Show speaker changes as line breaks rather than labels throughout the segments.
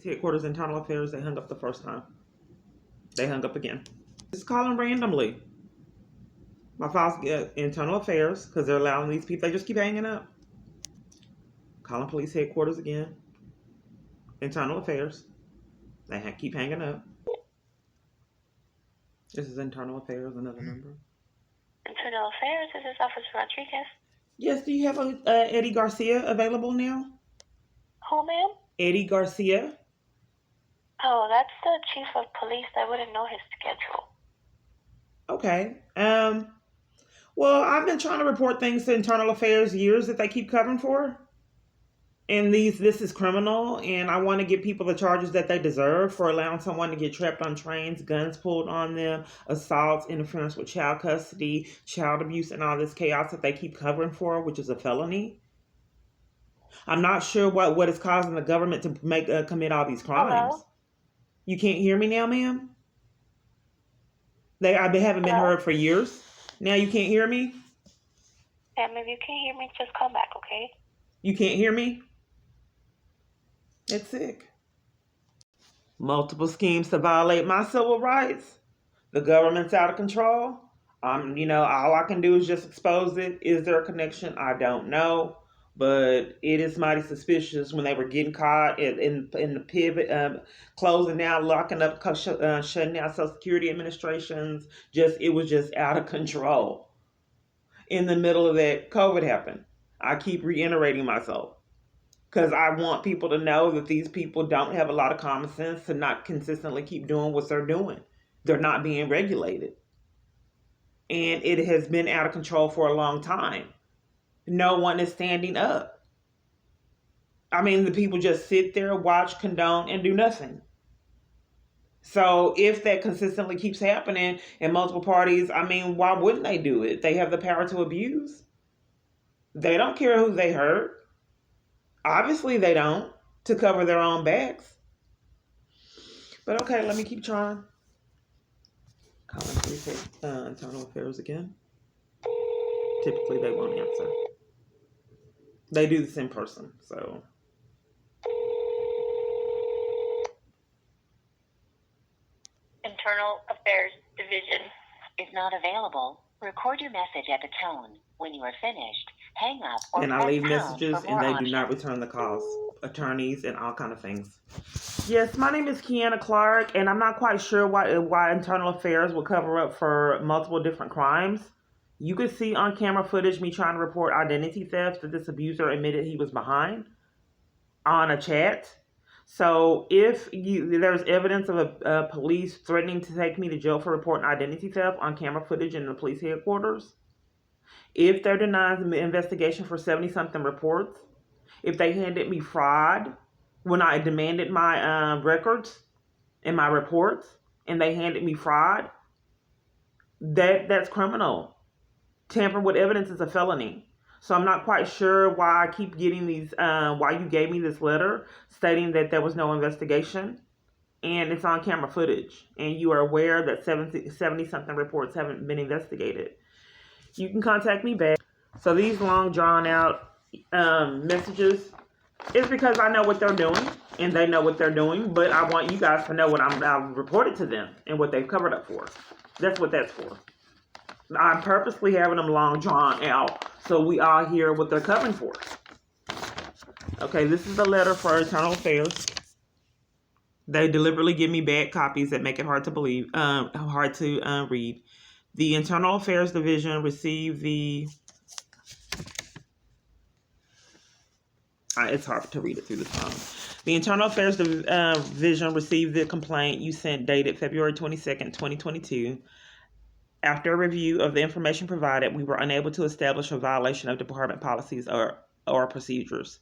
Police headquarters, internal affairs. They hung up the first time. They hung up again. Just calling randomly. My files get internal affairs because they're allowing these people. They just keep hanging up. Calling police headquarters again. Internal affairs. They keep hanging up. This is internal affairs. Another number.
Internal affairs. This is Officer Rodriguez.
Yes. Do you have Eddie Garcia available now?
Who, ma'am?
Eddie Garcia.
Oh, that's the chief of police. I wouldn't know his schedule.
Okay. Well, I've been trying to report things to internal affairs years that they keep covering for. And this is criminal, and I want to give people the charges that they deserve for allowing someone to get trapped on trains, guns pulled on them, assaults, interference with child custody, child abuse, and all this chaos that they keep covering for, which is a felony. I'm not sure what is causing the government to commit all these crimes.
Hello?
You can't hear me now, ma'am? I haven't been heard for years. Now you can't hear me?
Ma'am, if you can't hear me, just call back, okay?
You can't hear me? It's sick. Multiple schemes to violate my civil rights. The government's out of control. All I can do is just expose it. Is there a connection? I don't know. But it is mighty suspicious when they were getting caught in the pivot, closing down, locking up, shutting down Social Security administrations. It was just out of control. In the middle of that, COVID happened. I keep reiterating myself because I want people to know that these people don't have a lot of common sense to not consistently keep doing what they're doing. They're not being regulated. And it has been out of control for a long time. No one is standing up. I mean, the people just sit there, watch, condone, and do nothing. So if that consistently keeps happening in multiple parties, why wouldn't they do it? They have the power to abuse. They don't care who they hurt. Obviously they don't, to cover their own backs. But okay, let me keep trying. Calling police internal affairs again. Typically they won't answer. They do this in person, so.
Internal Affairs Division
is not available. Record your message at the tone. When you are finished, hang up or
and I
press
leave
pound
messages
for
and
more
they
options.
do not return the calls. Attorneys and all kind of things. Yes, my name is Kiana Clark, and I'm not quite sure why Internal Affairs will cover up for multiple different crimes. You could see on camera footage me trying to report identity theft that this abuser admitted he was behind on a chat. So if there's evidence of a police threatening to take me to jail for reporting identity theft on camera footage in the police headquarters, if they're denying the investigation for 70-something reports, if they handed me fraud when I demanded my records and my reports, and they handed me fraud, that's criminal. Tampering with evidence is a felony. So I'm not quite sure why I keep getting these, why you gave me this letter stating that there was no investigation. And it's on camera footage. And you are aware that 70-something reports haven't been investigated. You can contact me back. So these long drawn out messages is because I know what they're doing. And they know what they're doing. But I want you guys to know what I've reported to them and what they've covered up for. That's what that's for. I'm purposely having them long drawn out so we all hear what they're covering for. Okay, this is the letter for Internal Affairs. They deliberately give me bad copies that make it hard to believe, hard to read. The Internal Affairs Division received the. It's hard to read it through the phone. The Internal Affairs Division received the complaint you sent dated February 22nd, 2022. After a review of the information provided, we were unable to establish a violation of department policies or procedures.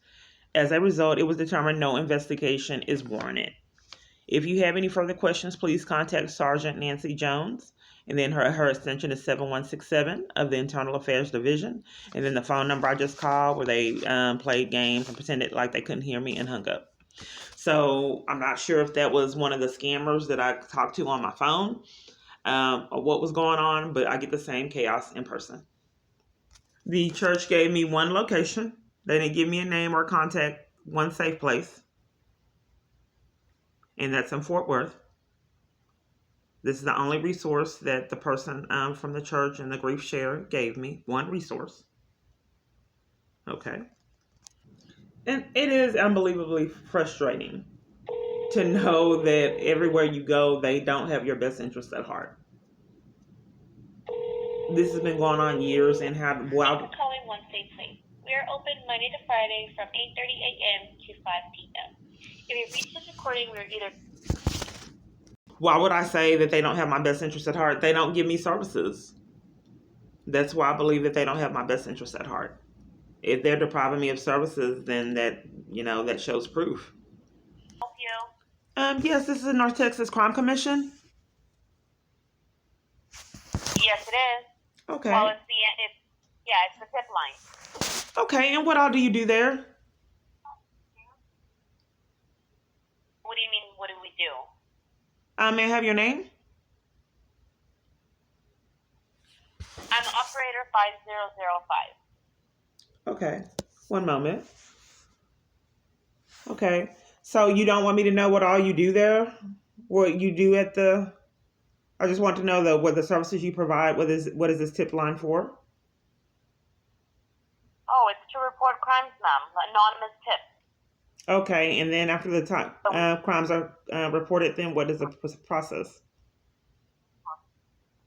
As a result, it was determined no investigation is warranted. If you have any further questions, please contact Sergeant Nancy Jones, and then her extension is 7167 of the Internal Affairs Division, and then the phone number I just called where they played games and pretended like they couldn't hear me and hung up. So I'm not sure if that was one of the scammers that I talked to on my phone. Or what was going on, but I get the same chaos in person. The church gave me one location. They didn't give me a name or contact, one safe place. and that's in Fort Worth. This is the only resource that the person from the church and the grief share gave me. One resource. Okay. And it is unbelievably frustrating to know that everywhere you go, they don't have your best interest at heart. This has been going on years and have
Thanks for calling One Safe Place. We are open Monday to Friday from 8:30 a.m. to 5 p.m. If you reach this recording, we are either...
Why would I say that they don't have my best interest at heart? They don't give me services. That's why I believe that they don't have my best interest at heart. If they're depriving me of services, then that shows proof.
Help you?
Yes, this is the North Texas Crime Commission.
Yes, it is.
Okay.
Well, it's the tip line.
Okay, and what all do you do there?
What do you mean, what do we do?
May I have your name?
I'm operator 5005.
Okay, one moment. Okay, so you don't want me to know what all you do there? What you do at the... I just want to know what the services you provide. What is this tip line for?
Oh, it's to report crimes, ma'am. Anonymous tips.
Okay, and then after the time crimes are reported, then what is the process?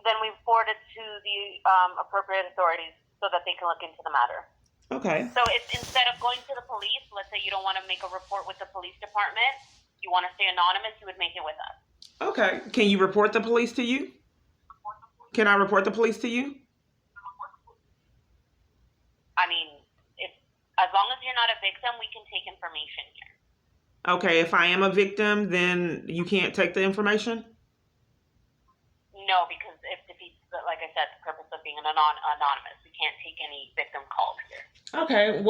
Then we forward it to the appropriate authorities so that they can look into the matter.
Okay.
So it's instead of going to the police, let's say you don't want to make a report with the police department, you want to stay anonymous, you would make it with us.
Okay. Can you report the police to you? Can I report the police to you?
I mean, as long as you're not a victim, we can take information here.
Okay, if I am a victim, then you can't take the information?
No, because it defeats, like I said, the purpose of being anonymous. We can't take any victim calls here.
Okay.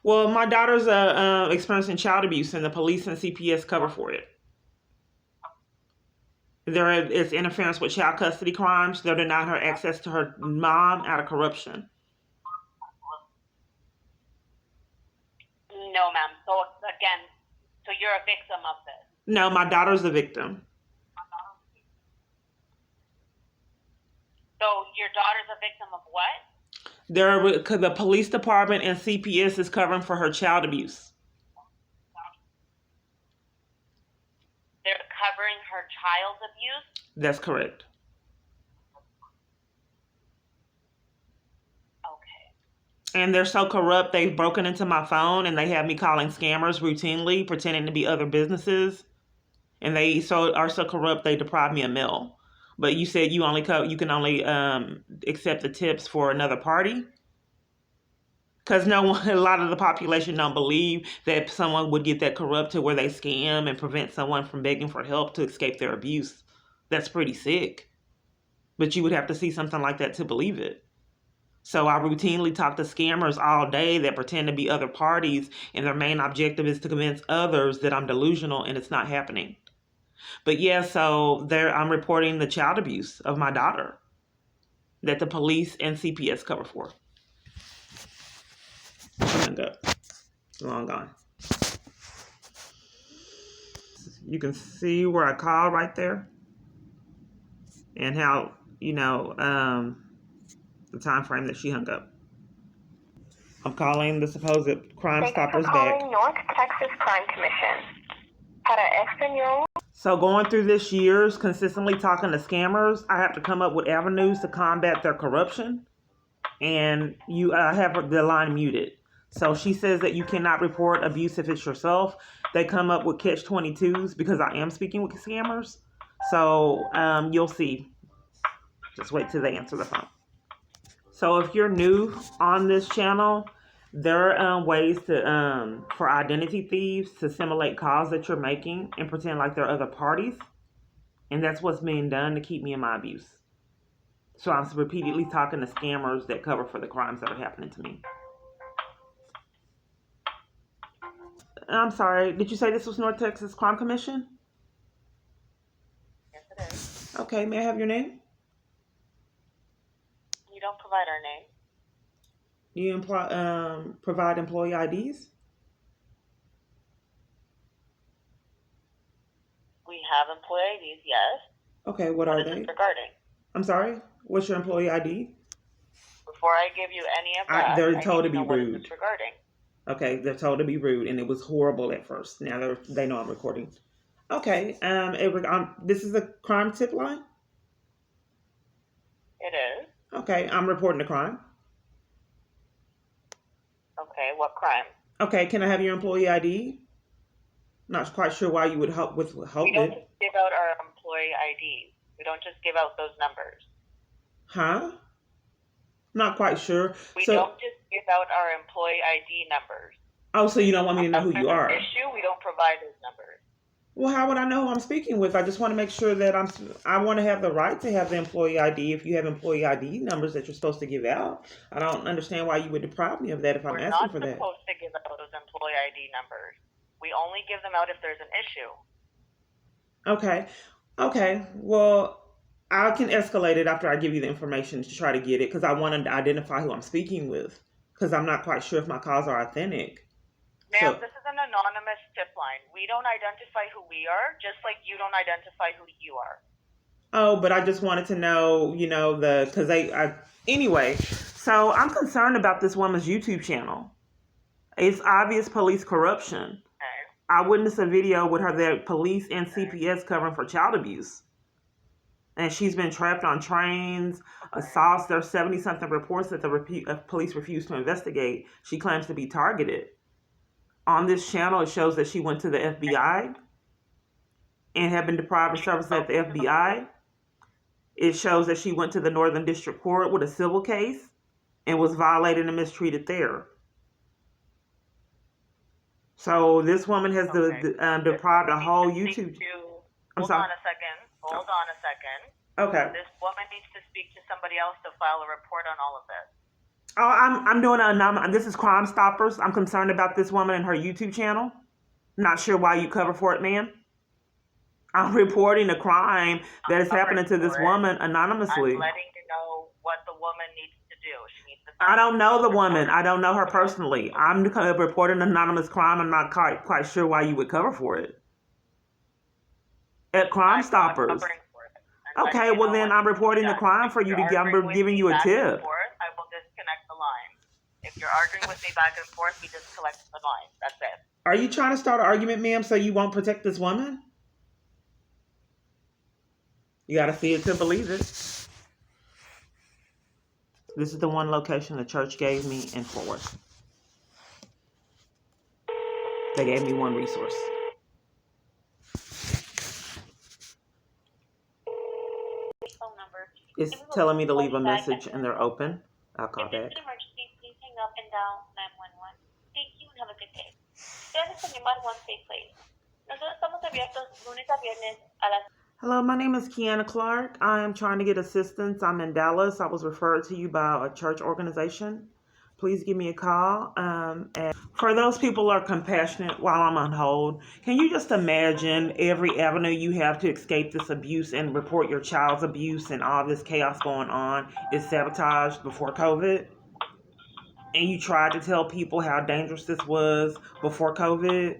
Well, my daughter's experiencing child abuse, and the police and CPS cover for it. It's interference with child custody crimes. They're denying her access to her mom out of corruption.
No, ma'am. So again, you're a victim of this.
No, my daughter's a victim.
So your daughter's a victim of what?
The police department and CPS is covering for her child abuse.
They're covering her child abuse?
That's correct.
Okay.
And they're so corrupt, they've broken into my phone and they have me calling scammers routinely, pretending to be other businesses. And they are so corrupt, they deprive me of mail. But you said you can only accept the tips for another party? Because a lot of the population don't believe that someone would get that corrupt to where they scam and prevent someone from begging for help to escape their abuse. That's pretty sick. But you would have to see something like that to believe it. So I routinely talk to scammers all day that pretend to be other parties, and their main objective is to convince others that I'm delusional and it's not happening. But yeah, so I'm reporting the child abuse of my daughter that the police and CPS cover for. Hung up. Long gone. You can see where I called right there, and how the time frame that she hung up. I'm calling the supposed Crime Stoppers back.
Thanks for calling North Texas Crime Commission. Para español.
So going through this years, consistently talking to scammers, I have to come up with avenues to combat their corruption. And I have the line muted. So she says that you cannot report abuse if it's yourself. They come up with catch-22s because I am speaking with scammers. So you'll see. Just wait till they answer the phone. So if you're new on this channel, there are ways for identity thieves to simulate calls that you're making and pretend like they're other parties. And that's what's being done to keep me in my abuse. So I'm repeatedly talking to scammers that cover for the crimes that are happening to me. I'm sorry, did you say this was North Texas Crime Commission?
Yes, it is.
Okay, may I have your name?
You don't provide our name.
Do you provide employee IDs?
We have employee IDs, yes.
Okay, what are
What is
they?
this regarding?
I'm sorry? What's your employee ID?
Before I give you any of that,
They're
I
told
need
to be
know what is
rude.
this regarding.
Okay, they're told to be rude, and it was horrible at first. Now they know I'm recording. Okay, this is a crime tip line?
It is.
Okay, I'm reporting the crime.
Okay, what crime?
Okay, can I have your employee ID? Not quite sure why you would help
We don't
it.
just give out our employee IDs. We don't just give out those numbers.
Huh? Not quite sure.
We
So,
don't just give out our employee ID numbers.
oh, so you don't want me to know who you are?
If there's an issue, we don't provide those numbers.
Well, how would I know who I'm speaking with? I just want to make sure that I want to have the right to have the employee ID if you have employee ID numbers that you're supposed to give out. I don't understand why you would deprive me of that if I'm asking for that.
We're not supposed to give out those employee ID numbers. We only give them out if there's an issue.
Okay. Well, I can escalate it after I give you the information to try to get it because I want to identify who I'm speaking with because I'm not quite sure if my calls are authentic.
Ma'am, this is an anonymous tip line. We don't identify who we are, just like you don't identify who you are.
Oh, but I just wanted to know, anyway, so I'm concerned about this woman's YouTube channel. It's obvious police corruption.
Okay.
I witnessed a video with her there, police and CPS covering for child abuse. And she's been trapped on trains, assaults. There's 70-something reports that the police refuse to investigate. She claims to be targeted. On this channel, it shows that she went to the FBI and had been deprived of services at the FBI. It shows that she went to the Northern District Court with a civil case and was violated and mistreated there. So this woman has deprived a whole YouTube.
Hold on a second.
Okay.
This woman needs to speak to somebody else to file a report on all of this.
Oh, I'm doing this is Crime Stoppers. I'm concerned about this woman and her YouTube channel. Not sure why you cover for it, ma'am. I'm reporting a crime that is happening to this woman anonymously.
I'm letting you know what the woman needs to do. She needs to.
I don't know the woman. I don't know her personally. I'm reporting an anonymous crime. I'm not quite sure why you would cover for it. At Crime Stoppers. Okay, well then I'm reporting the crime for you to. I'm giving you a tip.
I will disconnect the line. If you're arguing with me back and forth, we disconnect the line. That's it.
Are you trying to start an argument, ma'am, so you won't protect this woman? You gotta see it to believe it. This is the one location the church gave me in Fort Worth. They gave me one resource.
Phone number.
It's telling me to leave a message and they're open. I'll call back.
If it's an emergency, please hang up and dial 911. Thank you and have a good day. Gracias por llamar One Safe Place. Nosotros estamos abiertos lunes a viernes a las.
Hello, my name is Kiana Clark. I am trying to get assistance. I'm in Dallas. I was referred to you by a church organization. Please give me a call. And for those people who are compassionate while I'm on hold, can you just imagine every avenue you have to escape this abuse and report your child's abuse and all this chaos going on is sabotaged before COVID? And you tried to tell people how dangerous this was before COVID?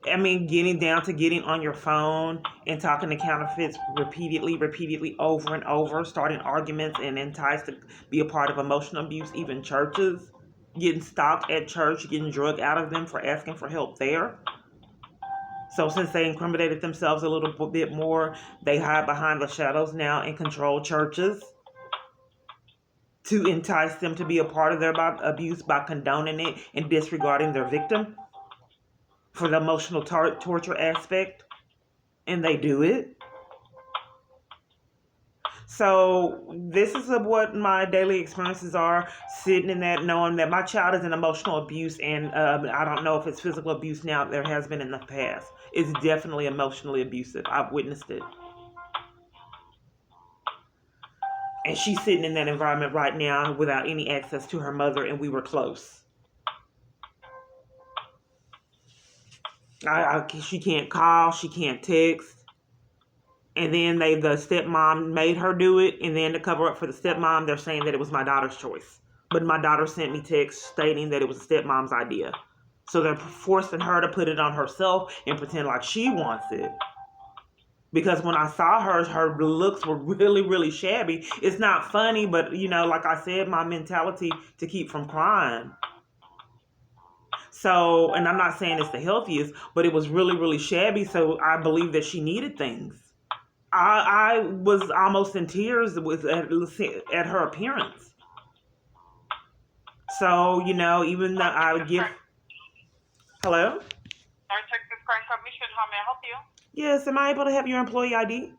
I mean, getting on your phone and talking to counterfeits repeatedly, over and over, starting arguments and enticed to be a part of emotional abuse, even churches, getting stopped at church, getting drug out of them for asking for help there. So since they incriminated themselves a little bit more, they hide behind the shadows now and control churches to entice them to be a part of their abuse by condoning it and disregarding their victim for the emotional torture aspect, and they do it. So this is what my daily experiences are, sitting in that, knowing that my child is in emotional abuse, and I don't know if it's physical abuse now. There has been in the past. It's definitely emotionally abusive. I've witnessed it. And she's sitting in that environment right now without any access to her mother, and we were close. She can't call, she can't text. And then the stepmom made her do it, and then to cover up for the stepmom, they're saying that it was my daughter's choice. But my daughter sent me text stating that it was the stepmom's idea. So they're forcing her to put it on herself and pretend like she wants it. Because when I saw her looks were really, really shabby. It's not funny, but like I said, my mentality to keep from crying. So, and I'm not saying it's the healthiest, but it was really, really shabby. So I believe that she needed things. I was almost in tears at her appearance. So, even though I would give. Hello?
Our Texas Crime Commission, how may I help you?
Yes, am I able to have your employee ID?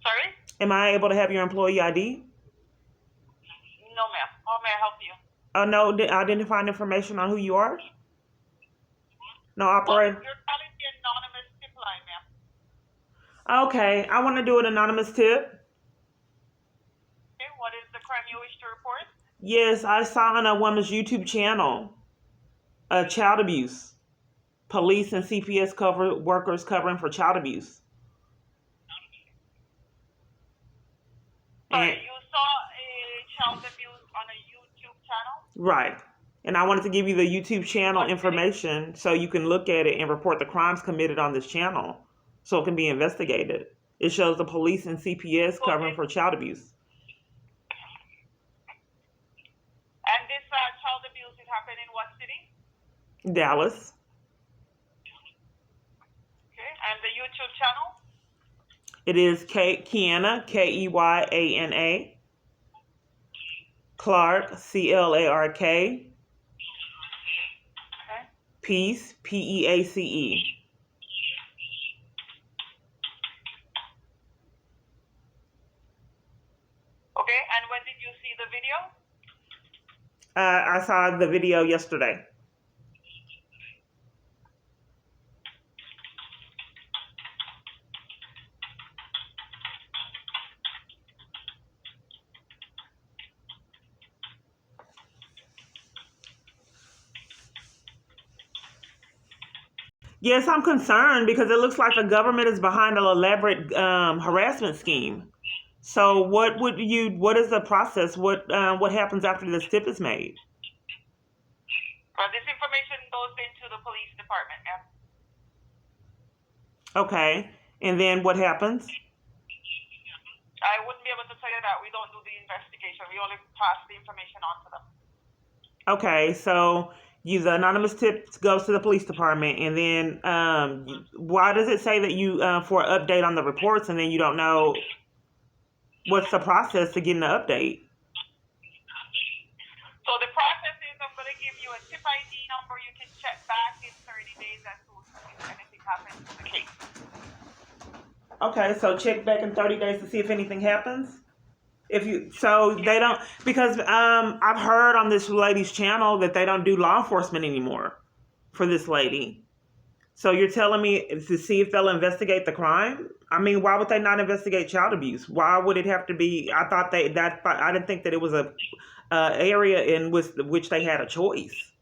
Sorry?
Am I able to have your employee ID?
No, ma'am. How may I help you?
No, identifying information on who you are? No,
Well,
operator.
you're calling the anonymous tip line, ma'am.
Okay, I want to do an anonymous tip.
Okay, what is the crime you wish to report?
Yes, I saw on a woman's YouTube channel child abuse. Police and CPS workers covering for child abuse.
Sorry,
And
you saw a child abuse on a YouTube channel?
right. And I wanted to give you the YouTube channel information so you can look at it and report the crimes committed on this channel so it can be investigated. It shows the police and CPS covering for child abuse.
And this child abuse is happening in what city?
Dallas.
Okay, and the YouTube channel?
It is Keyana, Keyana, Clark, Clark,
Okay.
Peace, Peace.
Okay, and when did you see the video?
I saw the video yesterday. Yes, I'm concerned because it looks like the government is behind an elaborate harassment scheme. So, what is the process? What happens after this tip is made?
This information goes into the police department, ma'am.
Okay, and then what happens?
I wouldn't be able to tell you that. We don't do the investigation. We only pass the information on to them.
Okay, so the anonymous tip goes to the police department, and then why does it say that you for an update on the reports, and then you don't know what's the process to getting the update?
So the process is I'm going to give you a tip ID number. You can check back in 30 days as to if anything happens to the case.
Okay, so check back in 30 days to see if anything happens. They don't, because I've heard on this lady's channel that they don't do law enforcement anymore for this lady. So you're telling me to see if they'll investigate the crime? I mean, why would they not investigate child abuse? Why would it have to be? I thought I didn't think that it was a area in which they had a choice.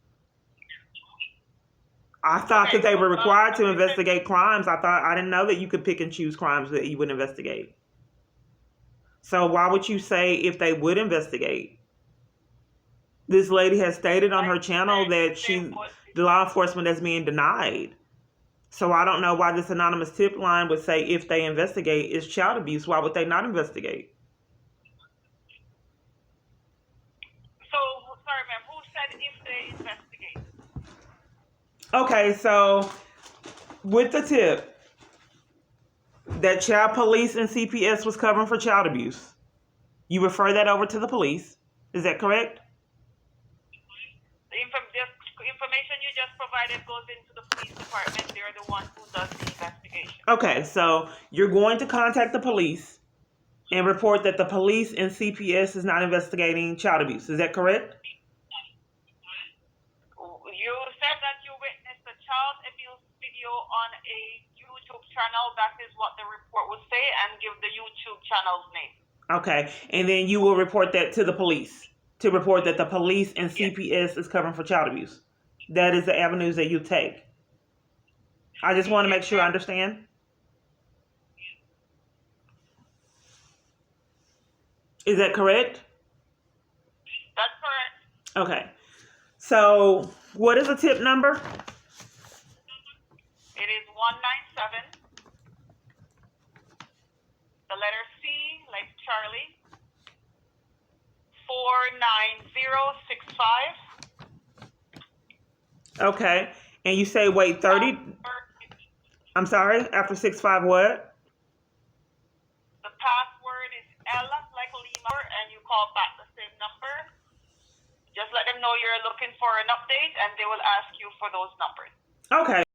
I thought that they were required to investigate crimes. I didn't know that you could pick and choose crimes that you would investigate. So why would you say if they would investigate? This lady has stated on her channel that the law enforcement is being denied. So I don't know why this anonymous tip line would say if they investigate is child abuse. Why would they not investigate?
So, sorry, ma'am, who said if they investigate?
Okay, so with the tip that child police and CPS was covering for child abuse, you refer that over to the police. Is that correct?
The information you just provided goes into the police department. They're the ones who does the investigation.
Okay, so you're going to contact the police and report that the police and CPS is not investigating child abuse. Is that correct?
You said that you witnessed a child abuse video on a YouTube channel. That is what the report would say, and give the YouTube channel's name.
Okay, and then you will report that to the police to report that the police and CPS is covering for child abuse. That is the avenues that you take. I just want to make sure I understand. Is that correct?
That's correct.
Okay. So, what is the tip number?
It is 197. The letter C, like Charlie. 49065.
Okay. And you say wait 30. I'm sorry. After 65, what?
The password is L like Lima, and you call back the same number. Just let them know you're looking for an update, and they will ask you for those numbers.
Okay.